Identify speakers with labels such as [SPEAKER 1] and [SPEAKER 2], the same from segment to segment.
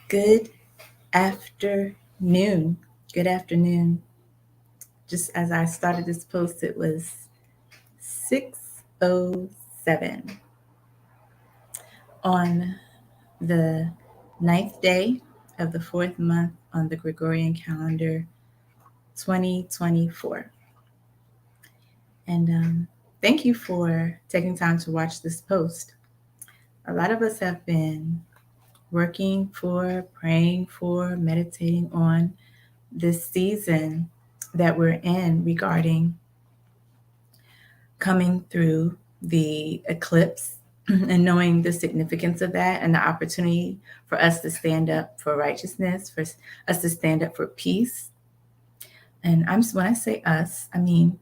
[SPEAKER 1] Good afternoon. Good afternoon. Just as I started this post, it was 6:07 on the ninth day of the fourth month on the Gregorian calendar 2024. And thank you for taking time to watch this post. A lot of us have been working for, praying for, meditating on this season that we're in regarding coming through the eclipse and knowing the significance of that and the opportunity for us to stand up for righteousness, for us to stand up for peace. And when I say us, I mean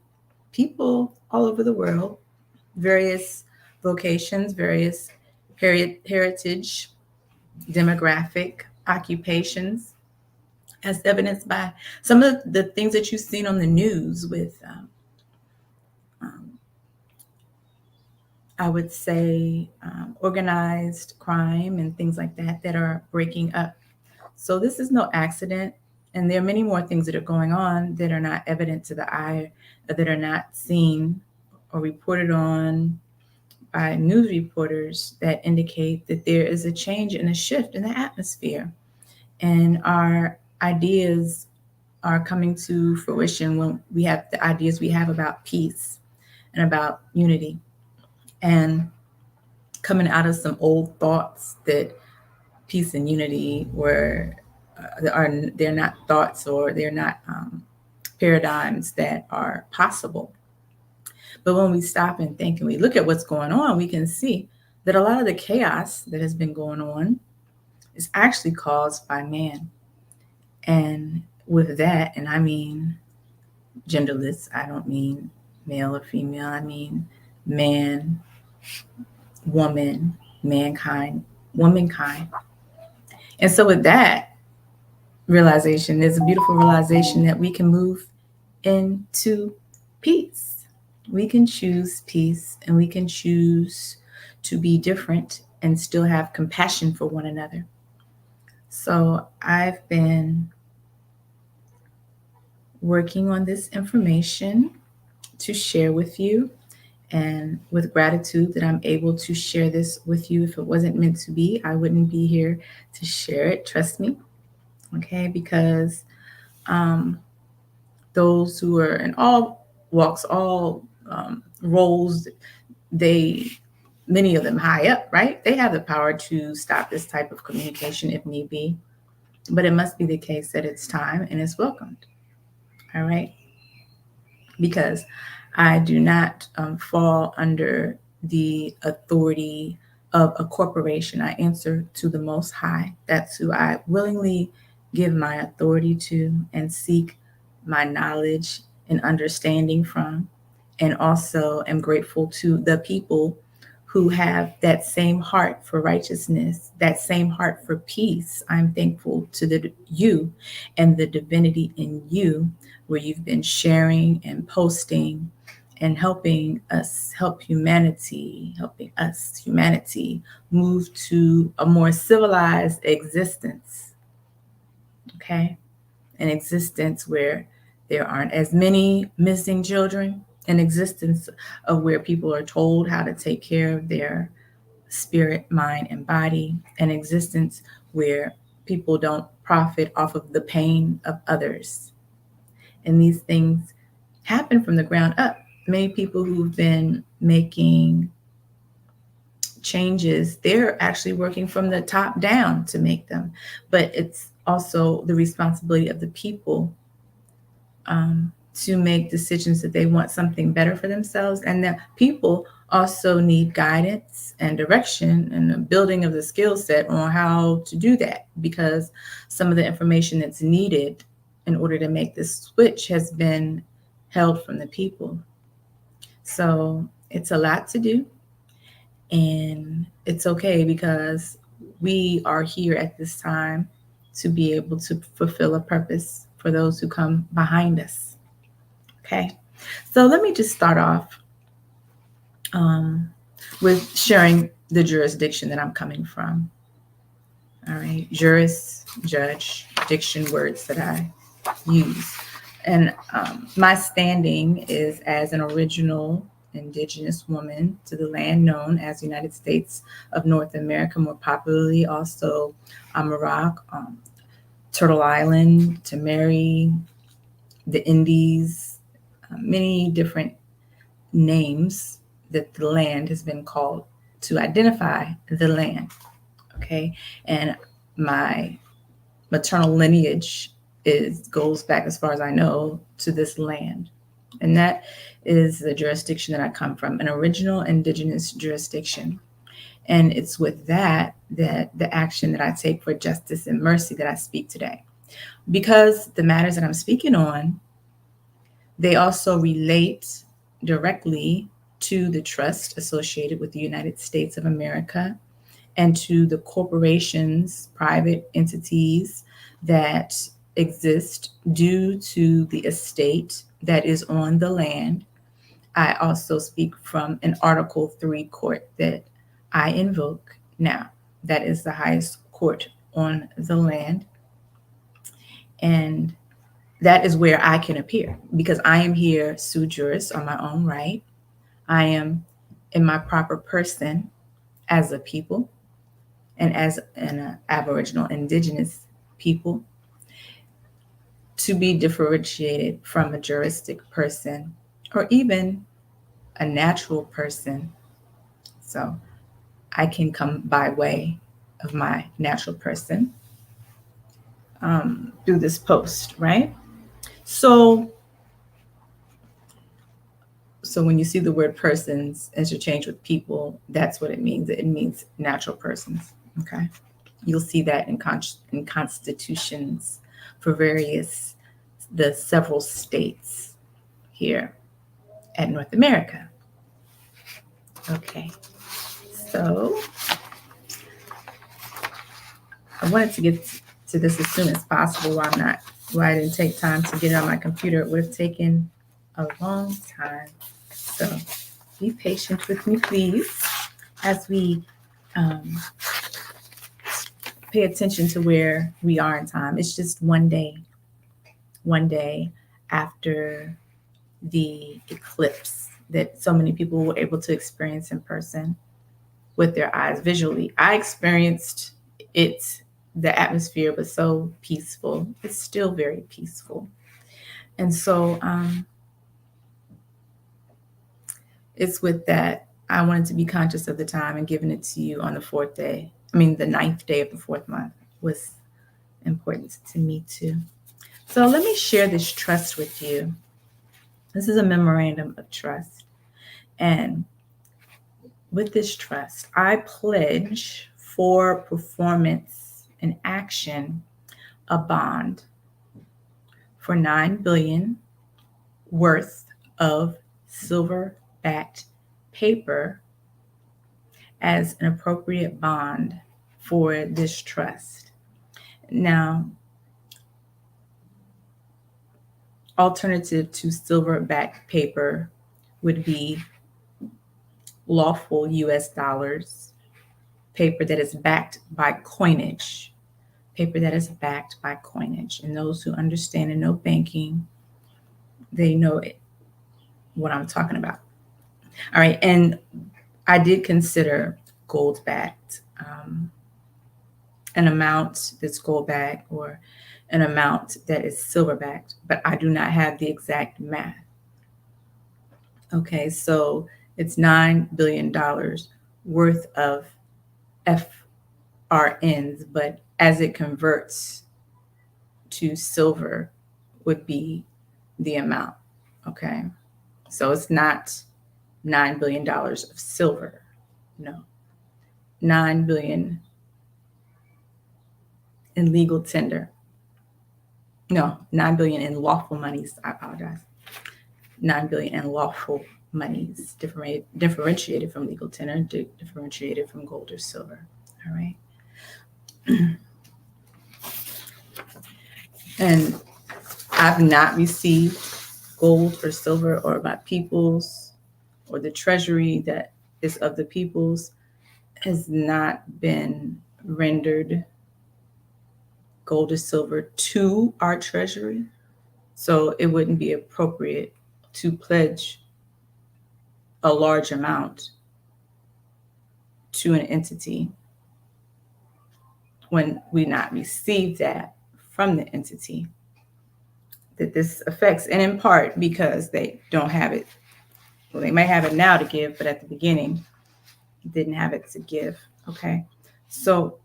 [SPEAKER 1] people all over the world, various vocations, various heritage, demographic, occupations, as evidenced by some of the things that you've seen on the news with I would say, organized crime and things like that that are breaking up. So this is no accident. And there are many more things that are going on that are not evident to the eye, that are not seen or reported on by news reporters that indicate that there is a change and a shift in the atmosphere. And our ideas are coming to fruition when we have the ideas we have about peace and about unity. And coming out of some old thoughts that peace and unity they're not thoughts, or they're not paradigms that are possible. But when we stop and think and we look at what's going on, we can see that a lot of the chaos that has been going on is actually caused by man. And with that, and I mean genderless, I don't mean male or female, I mean man, woman, mankind, womankind. And so, with that realization, there's a beautiful realization that we can move into peace. We can choose peace, and we can choose to be different and still have compassion for one another. So, I've been working on this information to share with you, and with gratitude that I'm able to share this with you. If it wasn't meant to be, I wouldn't be here to share it. Trust me. Okay. Because those who are in all walks, all roles, many of them high up, right? They have the power to stop this type of communication if need be. But it must be the case that it's time and it's welcomed. All right. Because I do not fall under the authority of a corporation. I answer to the Most High. That's who I willingly give my authority to and seek my knowledge and understanding from. And also am grateful to the people who have that same heart for righteousness, that same heart for peace. I'm thankful to you and the divinity in you, where you've been sharing and posting and helping us helping us, humanity, move to a more civilized existence. Okay? An existence where there aren't as many missing children, an existence of where people are told how to take care of their spirit, mind, and body, an existence where people don't profit off of the pain of others. And these things happen from the ground up. Many people who've been making changes, they're actually working from the top down to make them. But it's also the responsibility of the people to make decisions that they want something better for themselves. And that people also need guidance and direction and the building of the skill set on how to do that, because some of the information that's needed in order to make this switch has been held from the people. So it's a lot to do, and it's okay, because we are here at this time to be able to fulfill a purpose for those who come behind us. Okay, so let me just start off with sharing the jurisdiction that I'm coming from. All right. Juris, judge, diction words that I use. And my standing is as an original indigenous woman to the land known as the United States of North America, more popularly also Amarak, Turtle Island, Tamari, the Indies, many different names that the land has been called to identify the land. Okay. And my maternal lineage goes back, as far as I know, to this land. And that is the jurisdiction that I come from, an original indigenous jurisdiction. And it's with that the action that I take for justice and mercy that I speak today. Because the matters that I'm speaking on, they also relate directly to the trust associated with the United States of America and to the corporations, private entities that exist due to the estate that is on the land. I also speak from an Article 3 court that I invoke now. That is the highest court on the land. And that is where I can appear because I am here sui juris on my own right. I am in my proper person as a people and as an Aboriginal Indigenous people to be differentiated from a juristic person or even a natural person. So I can come by way of my natural person through this post, right? So when you see the word persons interchange with people, that's what it means. It means natural persons. Okay. You'll see that in constitutions for the several states here at North America. Okay. So I wanted to get to this as soon as possible. Why I didn't take time to get it on my computer. It would have taken a long time. So be patient with me, please, as we pay attention to where we are in time. It's just one day after the eclipse that so many people were able to experience in person with their eyes visually. I experienced it. The atmosphere was so peaceful. It's still very peaceful. And so it's with that I wanted to be conscious of the time and giving it to you on the ninth day of the fourth month was important to me too. So let me share this trust with you. This is a memorandum of trust. And with this trust, I pledge for performance and action a bond for $9 billion worth of silver-backed paper as an appropriate bond for this trust. Now, alternative to silver-backed paper would be lawful US dollars, paper that is backed by coinage, paper that is backed by coinage. And those who understand and know banking, they know what I'm talking about. All right. And I did consider gold backed, an amount that's gold backed or an amount that is silver backed, but I do not have the exact math. Okay. So it's $9 billion worth of FRNs, but as it converts to silver would be the amount. Okay. So it's not $9 billion of silver. No. 9 billion in legal tender. No, 9 billion in lawful monies. I apologize. 9 billion in lawful monies, differentiated from legal tender, differentiated from gold or silver. All right. And I've not received gold or silver or my people's or the treasury that is of the people's has not been rendered gold or silver to our treasury. So it wouldn't be appropriate to pledge a large amount to an entity when we not receive that from the entity that this affects, and in part because they don't have it. Well, they might have it now to give, but at the beginning didn't have it to give. Okay, so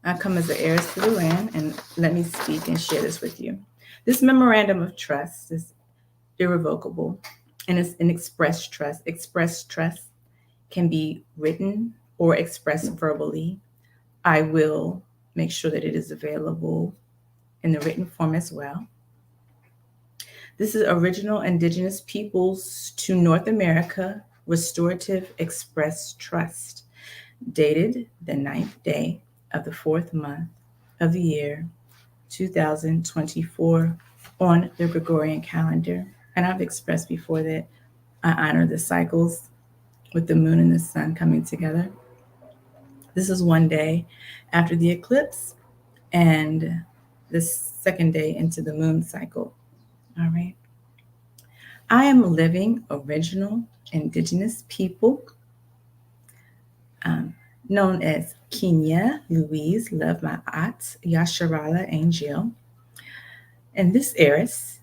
[SPEAKER 1] I come as the heiress to the land, and let me speak and share this with you. This memorandum of trust is irrevocable, and it's an express trust. Express trust can be written or expressed verbally. I will make sure that it is available in the written form as well. This is Original Indigenous Peoples to North America Restorative Express Trust, dated the 9th day of the 4th month of the year 2024 on the Gregorian calendar. And I've expressed before that I honor the cycles with the moon and the sun coming together. This is one day after the eclipse and the second day into the moon cycle. All right. I am a living original indigenous people known as Kei'yah Louise Love My Aunt Yasharala Angel. And this heiress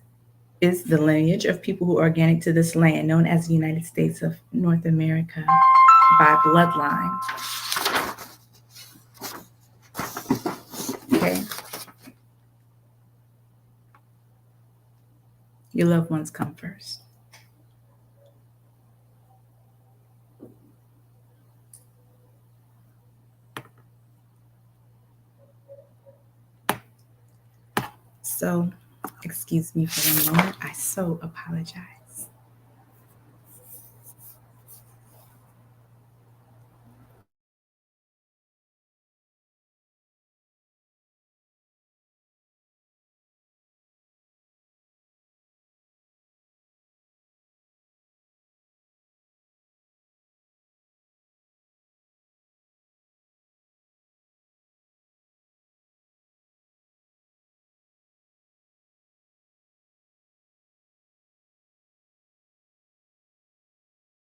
[SPEAKER 1] is the lineage of people who are organic to this land, known as the United States of North America by bloodline. Okay. Your loved ones come first. So, excuse me for one moment. I so apologize.